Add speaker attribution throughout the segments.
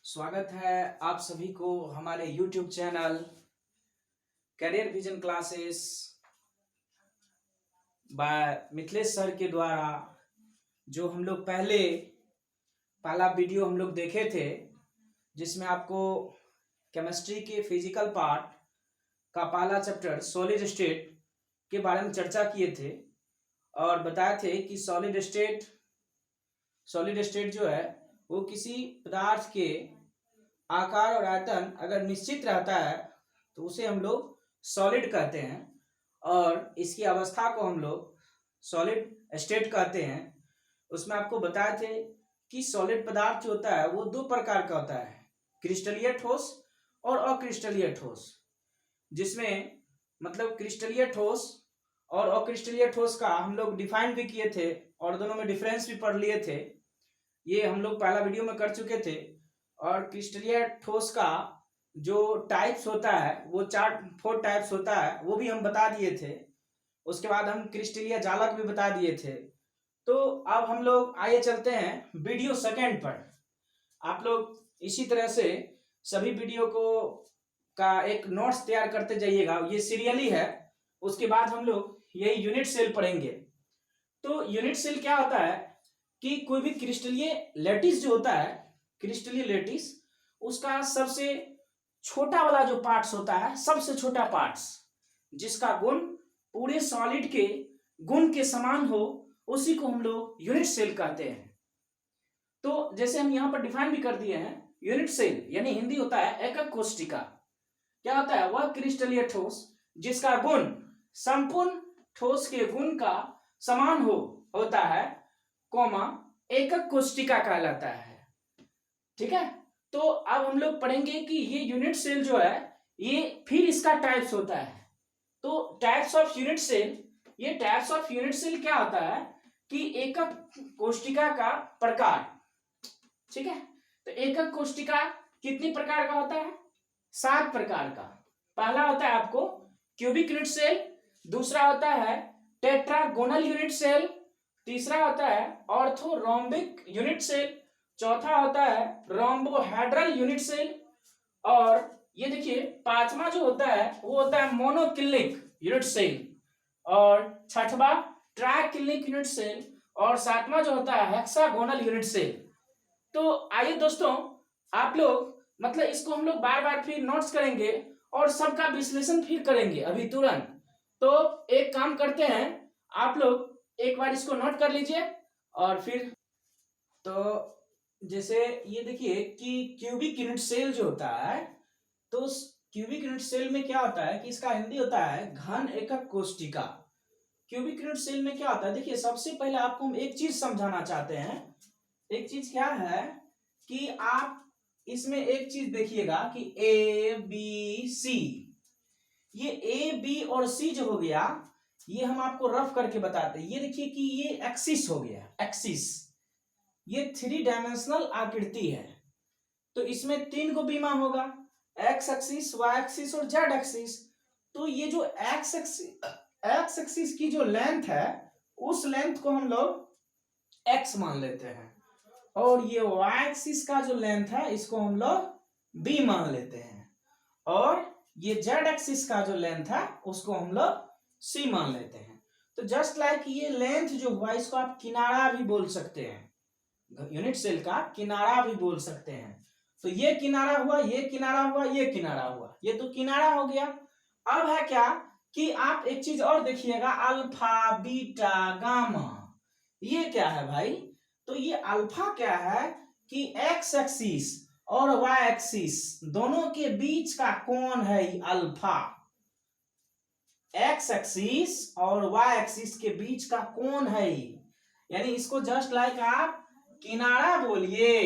Speaker 1: स्वागत है आप सभी को हमारे YouTube channel career vision classes bye Mithilesh sir के द्वारा। जो हम लोग पहला वीडियो हम लोग देखे थे, जिसमें आपको केमिस्ट्री के फिजिकल पार्ट का पहला चैप्टर सॉलिड स्टेट के बारे में चर्चा किए थे और बताए थे कि सॉलिड स्टेट जो है वो किसी पदार्थ के आकार और आयतन अगर निश्चित रहता है तो उसे हम लोग सॉलिड कहते हैं और इसकी अवस्था को हम लोग सॉलिड स्टेट कहते हैं। उसमें आपको बताए थे कि सॉलिड पदार्थ जो होता है वो दो प्रकार का होता है, क्रिस्टलीय ठोस और अक्रिस्टलीय ठोस। जिसमें मतलब क्रिस्टलीय ठोस और अक्रिस्टलीय ठोस का हम लोग डिफाइन भी किए थे और दोनों में डिफरेंस भी पढ़ लिए थे। ये हम लोग पहला वीडियो में कर चुके थे। और क्रिस्टलीय ठोस का जो टाइप्स होता है वो 4 टाइप्स होता है, वो भी हम बता दिए थे। उसके बाद हम क्रिस्टलीय जालक भी बता दिए थे। तो अब हम लोग आइए चलते हैं वीडियो सेकंड पर। आप लोग इसी तरह से सभी वीडियो का एक नोट्स तैयार करते जाइएगा, ये सीरियली है। उसके बाद हम लोग यही यूनिट सेल पढ़ेंगे। तो यूनिट सेल क्या होता है कि कोई भी क्रिस्टलीय लैटिस जो होता है, क्रिस्टलीय लैटिस, उसका सबसे छोटा वाला जो पार्ट्स होता है, सबसे छोटा पार्ट्स जिसका गुण पूरे सॉलिड के गुण के समान हो, उसी को हम लोग यूनिट सेल कहते हैं। तो जैसे हम यहां पर डिफाइन भी कर दिए हैं, यूनिट सेल यानी हिंदी होता है एकक कोशिका। क्या होता है? वह क्रिस्टलीय ठोस जिसका गुण संपूर्ण ठोस के गुण का समान होता है, एकक कोशिका कहलाता है। ठीक है। तो अब हम लोग पढ़ेंगे कि ये यूनिट सेल जो है ये फिर इसका टाइप्स होता है। तो टाइप्स ऑफ यूनिट सेल, ये टाइप्स ऑफ यूनिट सेल क्या होता है कि एकक कोशिका का प्रकार। ठीक है। तो एकक कोशिका कितनी प्रकार का होता है? 7 प्रकार का। पहला होता है आपको क्यूबिक यूनिट सेल, दूसरा होता है टेट्रागोनल यूनिट सेल, तीसरा होता है ऑर्थोरोम्बिक यूनिट सेल, चौथा होता है रोम्बोहेड्रल यूनिट सेल, और ये देखिए पांचवा जो होता है वो होता है मोनोक्लिनिक यूनिट सेल, और छठवां ट्राइक्लिनिक यूनिट सेल, और सातवां जो होता है हेक्सागोनल यूनिट सेल। तो आइए दोस्तों, आप लोग मतलब इसको हम लोग बार बार फिर नोट्स करेंगे और सबका विश्लेषण फिर करेंगे अभी तुरंत। तो एक काम करते हैं, आप लोग एक बार इसको नोट कर लीजिए और फिर तो जैसे ये देखिए कि क्यूबिक यूनिट सेल जो होता है, तो क्यूबिक यूनिट सेल में क्या होता है कि इसका हिंदी होता है घन एकक कोशिका। क्यूबिक यूनिट सेल में क्या होता है, देखिए सबसे पहले आपको हम एक चीज समझाना चाहते हैं। एक चीज क्या है कि आप इसमें एक चीज देखिएगा कि ए बी सी, ये ए बी और सी जो हो गया, ये हम आपको रफ करके बताते हैं। ये देखिए कि ये एक्सिस हो गया, एक्सिस, ये 3 डायमेंशनल आकृति है। तो इसमें 3 को बीमा होगा, एक्स एक्सिस, वाई एक्सिस और जेड एक्सिस। तो ये जो एक्स एक्सिस की जो लेंथ है, उस लेंथ को हम लोग एक्स मान लेते हैं, और ये वाई एक्सिस का जो लेंथ है इसको हम लोग बी मान लेते हैं, और ये जेड एक्सिस का जो लेंथ है उसको हम लोग सी मान लेते हैं। तो जस्ट लाइक ये लेंथ जो हुआ, इसको आप किनारा भी बोल सकते हैं, यूनिट सेल का किनारा भी बोल सकते हैं। तो ये किनारा हुआ, ये किनारा हुआ, ये किनारा हुआ, ये तो किनारा हो गया। अब है क्या कि आप एक चीज और देखिएगा, अल्फा बीटा गामा, ये क्या है भाई? तो ये अल्फा क्या है कि एक्स एक्सिस और वाई एक्सिस दोनों के बीच का कोण है अल्फा। एक्स एक्सिस और वाई एक्सिस के बीच का कोण है, यानी इसको जस्ट लाइक आप किनारा बोलिए,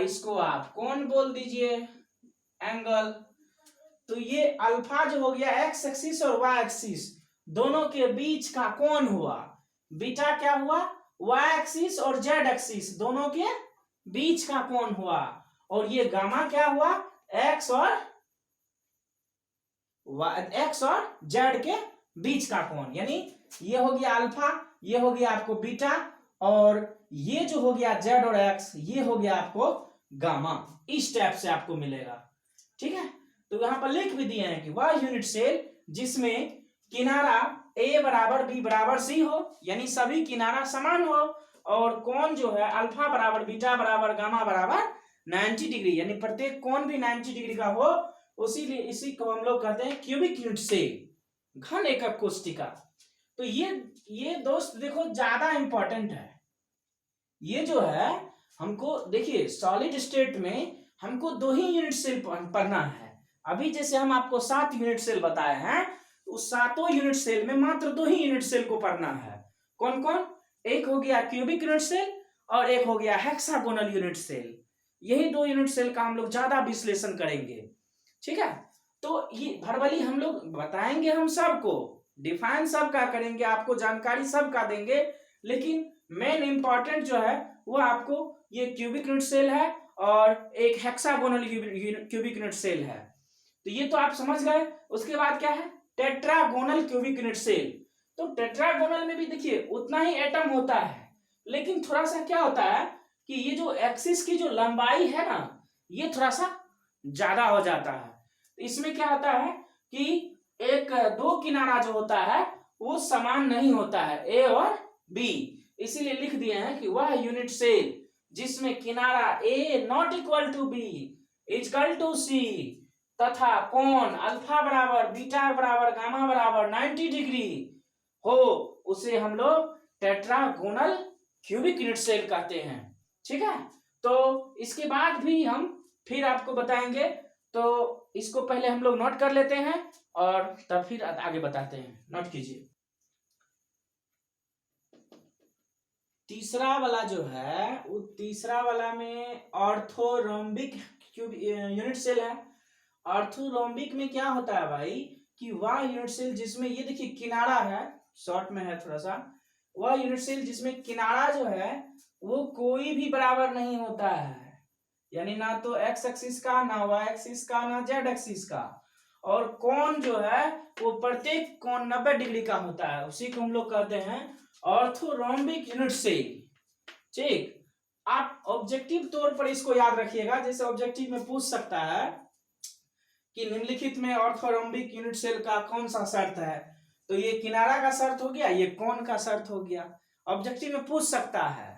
Speaker 1: इसको आप कौन बोल दीजिए, एंगल। तो ये अल्फा जो हो गया एक्स एक्सिस और वाई एक्सिस दोनों के बीच का कोण हुआ। बीटा क्या हुआ? वाई एक्सिस और जेड एक्सिस दोनों के बीच का कोण हुआ। और ये गामा क्या हुआ? एक्स और जेड के बीच का कोण, यानी ये हो गया अल्फा, ये हो गया आपको बीटा, और ये जो हो गया जेड और एक्स, ये हो गया आपको गामा, इस टाइप से आपको मिलेगा। ठीक है, तो यहाँ पर लिख भी दिए हैं कि वह यूनिट सेल जिसमें किनारा ए बराबर बी बराबर सी हो, यानी सभी किनारा समान हो, और कोण जो है अल्फा बराबर बीटा बराबर गामा बराबर 90 डिग्री, यानी प्रत्येक कोण भी 90 डिग्री का हो, इसी को हम लोग कहते हैं क्यूबिक यूनिट सेल, घन एकक कोष्ठिका। तो ये दोस्त देखो ज्यादा इंपॉर्टेंट है। ये जो है हमको देखिए सॉलिड स्टेट में हमको 2 ही यूनिट सेल पढ़ना है। अभी जैसे हम आपको 7 यूनिट सेल बताए हैं, उस 7 यूनिट सेल में मात्र 2 ही यूनिट सेल को पढ़ना है। कौन कौन? एक हो गया क्यूबिक यूनिट सेल और एक हो गया हेक्सागोनल यूनिट सेल। यही 2 यूनिट सेल का हम लोग ज्यादा विश्लेषण करेंगे। ठीक है, तो ये भरबली हम लोग बताएंगे, हम सबको डिफाइन सबका करेंगे, आपको जानकारी सबका देंगे, लेकिन मेन इंपॉर्टेंट जो है वो आपको ये क्यूबिक यूनिट सेल है और एक हेक्सागोनल क्यूबिक यूनिट सेल है। तो ये तो आप समझ गए। उसके बाद क्या है? Tetragonal cubic unit cell. तो टेट्रागोनल में भी देखिए उतना ही एटम होता है, लेकिन थोड़ा सा क्या होता है कि ये जो एक्सिस की जो लंबाई है ना, ये थोड़ा सा ज्यादा हो जाता है। तो इसमें क्या होता है कि एक 2 किनारा जो होता है वो समान नहीं होता है, ए और बी, इसीलिए लिख दिए हैं कि वह यूनिट सेल जिसमें किनारा A not equal to B equal to C तथा कोण अल्फा बराबर बीटा बराबर गामा बराबर 90 डिग्री हो, उसे हम लोग टेट्रागोनल क्यूबिक यूनिट सेल कहते हैं। ठीक है, तो इसके बाद भी हम फिर आपको बताएंगे, तो इसको पहले हम लोग नोट कर लेते हैं और तब फिर आगे बताते हैं। नोट कीजिए, तीसरा वाला जो है वो तीसरा वाला में ऑर्थोरोम्बिक यूनिट सेल है। ऑर्थोरोम्बिक में क्या होता है भाई कि वह यूनिट सेल जिसमें ये देखिए किनारा है, शॉर्ट में है थोड़ा सा, वह यूनिट सेल जिसमें किनारा जो है वो कोई भी बराबर नहीं होता है, यानी ना तो एक्स एक्सिस का, ना वाई एक्सिस का, ना जेड एक्सिस का, और कोण जो है वो प्रत्येक कोण 90 डिग्री का होता है, उसी को हम लोग कहते हैं ऑर्थोरोम्बिक यूनिट सेल। ठीक, आप ऑब्जेक्टिव तौर पर इसको याद रखिएगा, जैसे ऑब्जेक्टिव में पूछ सकता है कि निम्नलिखित में ऑर्थोरोम्बिक यूनिट सेल का कौन सा शर्त है, तो ये किनारा का शर्त हो गया, ये कोण का शर्त हो गया। ऑब्जेक्टिव में पूछ सकता है,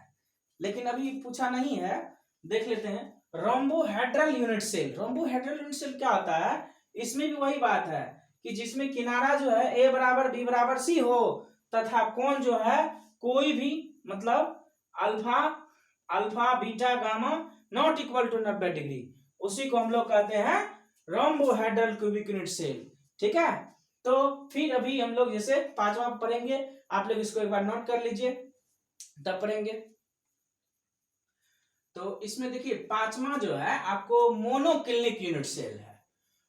Speaker 1: लेकिन अभी पूछा नहीं है, देख लेते हैं। Rhombohedral unit cell, rhombohedral unit cell क्या होता है? इसमें भी वही बात है कि जिसमें किनारा जो है ए बराबर बी बराबर सी हो तथा कोण जो है कोई भी मतलब alpha beta gamma not equal to 90 degree, उसी को हम लोग कहते हैं रोम्बोहेड्रल क्यूबिक यूनिट सेल। ठीक है, तो फिर अभी हम लोग जैसे 5वां पढ़ेंगे, आप लोग इसको एक बार नोट कर लीजिए तब पढ़ेंगे। तो इसमें देखिए 5वां जो है आपको मोनोक्लिनिक यूनिट सेल है।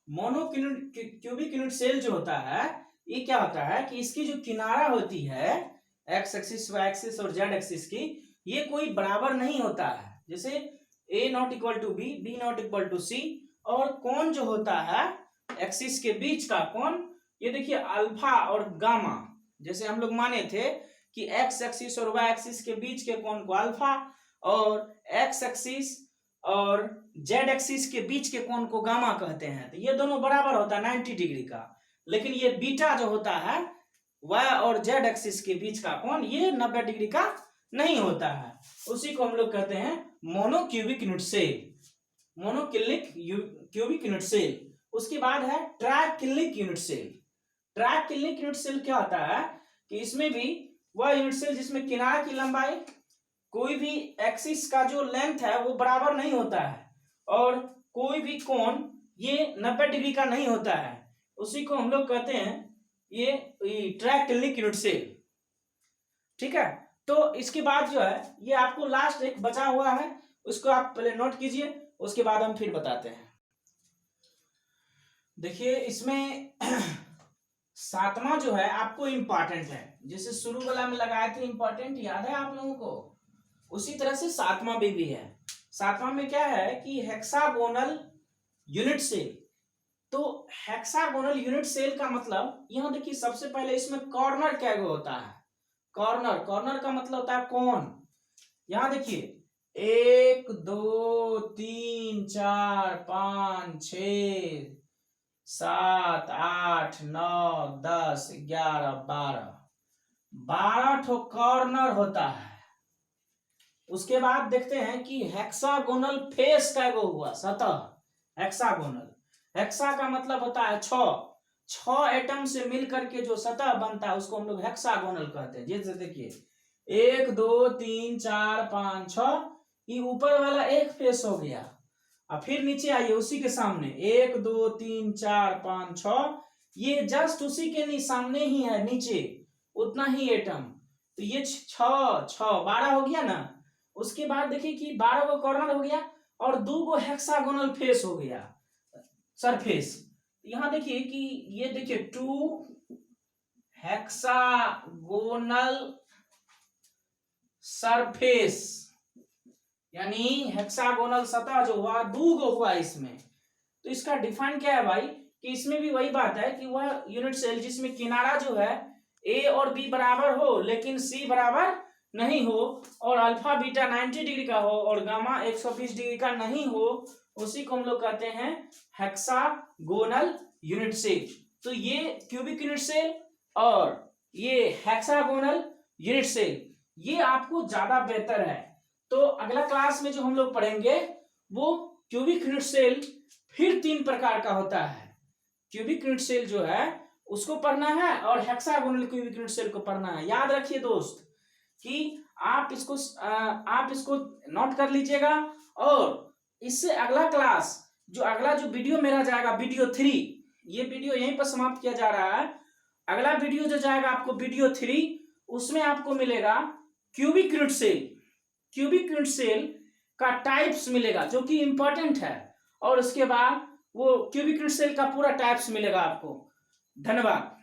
Speaker 1: मोनोक्यूबिक यूनिट सेल जो होता है ये क्या होता है कि इसकी जो किनारा होती है एक्स एक्सिस वाई एक्सिस और जेड एक्सिस की, ये कोई बराबर नहीं होता है, जैसे A not equal to B, B not equal to C, और कोण जो होता है एक्सिस के बीच का कोण, ये देखिए अल्फा और गामा, जैसे हम लोग माने थे कि एक्स एक्सिस और वाई एक्सिस के बीच के कोण को अल्फा और एक्स एक्सिस और जेड एक्सिस के बीच के कोण को गामा कहते हैं, तो ये दोनों बराबर होता है 90 डिग्री का। लेकिन ये बीटा जो होता है वाई और जेड एक्सिस के बीच का कोण, ये 90 डिग्री का नहीं होता है, उसी को हम लोग कहते हैं monocubic unit cell, monoclinic cubic unit cell. उसके बाद है triclinic unit cell. Triclinic unit cell क्या होता है कि इसमें भी वह यूनिट सेल जिसमें किनारा की लंबाई कोई भी एक्सिस का जो लेंथ है वो बराबर नहीं होता है और कोई भी कोण ये 90 डिग्री का नहीं होता है, उसी को हम लोग कहते हैं ये ट्राइक्लिनिक यूनिट सेल। ठीक है, तो इसके बाद जो है ये आपको लास्ट एक बचा हुआ है, उसको आप पहले नोट कीजिए, उसके बाद हम फिर बताते हैं। देखिए इसमें 7वां जो है आपको इंपॉर्टेंट है, जैसे शुरू वाला में लगाए थे इंपॉर्टेंट, याद है आप लोगों को, उसी तरह से 7वां भी है। 7वां में क्या है कि हेक्सागोनल यूनिट सेल। तो हेक्सागोनल यूनिट सेल का मतलब यहां देखिए सबसे पहले इसमें कॉर्नर क्या होता है, कॉर्नर का मतलब होता है कोण। यहां देखिए 1 1 2 3 4 5 6 7 8 9 10 11 12 ठो कॉर्नर होता है। उसके बाद देखते हैं कि हेक्सागोनल फेस का एगो हुआ सतह। हेक्सागोनल, हेक्सा का मतलब होता है 6 एटम से मिल करके जो सतह बनता है उसको हम लोग हेक्सागोनल कहते हैं। जैसे देखिए 1 2 3 4 5 6, ये ऊपर वाला एक फेस हो गया। और फिर नीचे आइए उसी के सामने 1 2 3 4 5 6, ये जस्ट उसी के सामने ही है, नीचे उतना ही एटम। तो ये 6 6 12 हो गया ना। उसके बाद देखिए कि 12 गो कॉर्नर हो गया और 2 गो हेक्सागोनल फेस हो गया, सरफेस। यहां देखिए कि ये देखिए 2 हेक्सागोनल सरफेस, यानी हेक्सागोनल सतह जो हुआ 2 गो हुआ इसमें। तो इसका डिफाइन क्या है भाई कि इसमें भी वही बात है कि वह यूनिट सेल जिसमें किनारा जो है ए और बी बराबर हो लेकिन सी बराबर नहीं हो, और अल्फा बीटा 90 डिग्री का हो और गामा 120 डिग्री का नहीं हो, उसी को हम लोग कहते हैं हेक्सागोनल यूनिट सेल। तो ये क्यूबिक यूनिट सेल और ये हेक्सागोनल यूनिट सेल, ये आपको ज्यादा बेहतर है। तो अगला क्लास में जो हम लोग पढ़ेंगे वो क्यूबिक यूनिट सेल फिर 3 प्रकार का होता है। क्यूबिक यूनिट सेल जो है उसको पढ़ना है और हेक्सागोनल क्यूबिक यूनिट सेल को पढ़ना है। याद रखिए दोस्त कि आप इसको नोट कर लीजिएगा। और इससे अगला क्लास अगला जो वीडियो मेरा जाएगा वीडियो 3, ये वीडियो यहीं पर समाप्त किया जा रहा है। अगला वीडियो जो जाएगा आपको वीडियो 3, उसमें आपको मिलेगा cubic unit cell. Cubic unit cell का टाइप्स मिलेगा जो कि इंपॉर्टेंट है, और उसके बाद वो क्यूबिक यूनिट सेल का पूरा टाइप्स मिलेगा आपको। धन्यवाद।